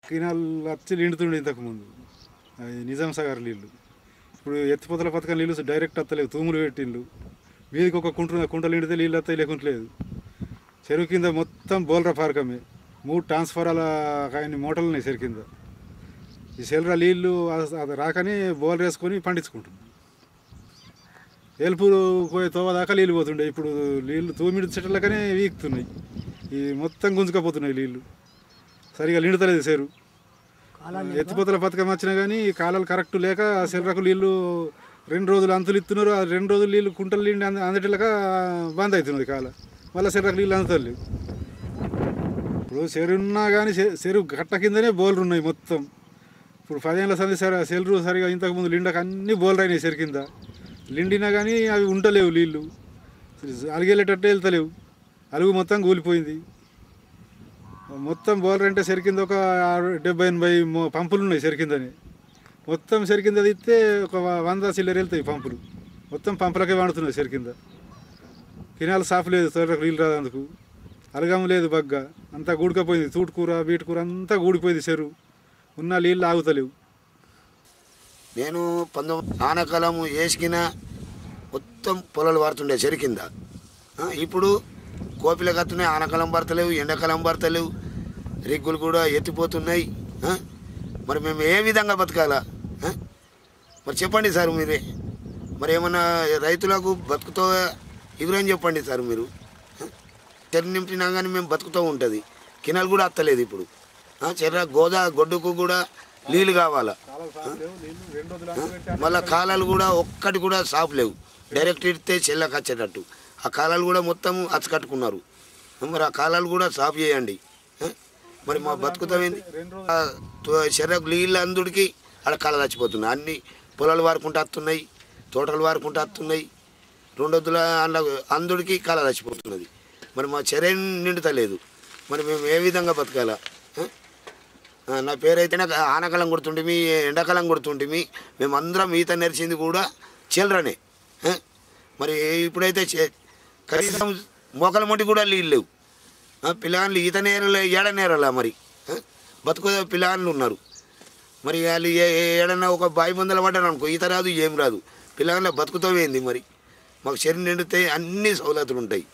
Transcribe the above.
కినాలు వచ్చి నిండుతుండే ఇంతకుముందు అది నిజాం సాగర్ నీళ్ళు. ఇప్పుడు ఎత్తిపోతల పథకం నీళ్ళు డైరెక్ట్ వస్తలేవు, తూములు పెట్టిళ్ళు. వీధికి ఒక కుంట నిండితే నీళ్ళు వస్తాయి, లేకుంటలేదు. చెరువు కింద మొత్తం బోల్రా పార్కమే, 3 ట్రాన్స్ఫారాల కానీ మోటార్లు ఉన్నాయి చెరువు కింద. ఈ సెలరా నీళ్ళు అది రాకనే బోల్ వేసుకొని పండించుకుంటుంది. ఎలుపులు పోయే తోవ దాకా నీళ్ళు పోతుండే, ఇప్పుడు నీళ్ళు తూమిడి చెట్లకనే వీక్తున్నాయి. ఈ మొత్తం గుంజుకపోతున్నాయి నీళ్ళు, సరిగా నిండుతలేదు చెరువు. ఎత్తిపోతల పథకం వచ్చినా కానీ కాలాలు కరెక్ట్ లేక సెలరకు నీళ్ళు 2 రోజులు అంతులు ఇస్తున్నారు. ఆ 2 రోజులు నీళ్ళు కుంటలు నీళ్ళు అందటిలాగా బంద్ అవుతున్నది కాల, మళ్ళీ సెలరకు నీళ్ళు అందుతలేవు. ఇప్పుడు చెరువు ఉన్నా కానీ చెరువు గట్ట కిందనే బోర్లు ఉన్నాయి మొత్తం. ఇప్పుడు 10 ఏళ్ళ సంది సెలరు సరిగా ఇంతకుముందు లిండకు అన్నీ బోర్లు అయినాయి చెరు కింద. లిండినా కానీ అవి ఉండలేవు, నీళ్ళు అలిగేళ్ళేటట్టు వెళ్తలేవు, అలుగు మొత్తం కూలిపోయింది. మొత్తం బోర్లు అంటే చెరు కింద ఒక 70-80 పంపులు ఉన్నాయి చెరు కిందనే. మొత్తం చెరు కింద తీస్తే ఒక 100 చిల్లర వెళ్తాయి పంపులు. మొత్తం పంపులకే వాడుతున్నాయి చెరు కింద. కినాలు సాఫ్ లేదు, తోటకు నీళ్ళు రాదందుకు. అలగం లేదు, బగ్గ అంతా గూడుకపోయింది. తూటుకూర బీటుకూర అంతా గూడిపోయింది చెరువు, ఉన్న నీళ్ళు ఆగుతలేవు. నేను 19 ఆనకాలము వేసుకిన మొత్తం పొలాలు పడుతుండే చెరు కింద. ఇప్పుడు కోపిల కత్తున్నాయి, ఆనకాలం పడతలేవు, ఎండాకాలం పడతలేవు, రిగ్గులు కూడా ఎత్తిపోతున్నాయి. మరి మేము ఏ విధంగా బతకాలా? మరి చెప్పండి సార్ మీరే. మరి ఏమన్నా రైతులకు బతుకుతో ఎగురని చెప్పండి సార్ మీరు. చెరు నింపినా కానీ మేము బతుకుతూ ఉంటుంది. కినాలు కూడా అత్తలేదు ఇప్పుడు. చెర్ర గొడ్డుకు కూడా నీళ్ళు కావాలా. మళ్ళీ కాలాలు కూడా ఒక్కటి కూడా సాపు లేవు, డైరెక్ట్ ఇడితే చెల్లకి వచ్చేటట్టు. ఆ కాలాలు కూడా మొత్తం అచ్చకట్టుకున్నారు. మరి ఆ కాలాలు కూడా సాపు చేయండి. మరి మా బతుకుతామేంది? చెర్రకు నీళ్ళు అందుడికి ఆడ కాలాలు చచ్చిపోతున్నాయి. అన్ని పొలాలు వారుకుంటూ వస్తున్నాయి, తోటలు వారుకుంటూ వస్తున్నాయి. 2 వద్దుల అందుడికి కాలాలు చచ్చిపోతున్నది. మరి మా చెర నిండుతలేదు. మరి మేము ఏ విధంగా బతకాలా? నా పేరైతే నాకు ఆనకాలం కొడుతుంటిమి, ఎండాకాలం కొడుతుంటిమి. మేమందరం ఈత నేర్చింది కూడా చిల్లరనే. మరి ఇప్పుడైతే కనీసం మోకల మొంటి కూడా నీళ్ళు లేవు. పిల్లగాళ్ళు ఈత ఏడ నేరలా మరి బతుకు పిల్లగాళ్ళు ఉన్నారు. మరి వాళ్ళు ఏడన్నా ఒక బావి మందలు పడ్డారు అనుకో, ఈత రాదు, ఏం రాదు. పిల్లగాళ్ళ బతుకుతో ఏంది? మరి మాకు శరీరం నిండితే అన్ని సౌలతులు ఉంటాయి.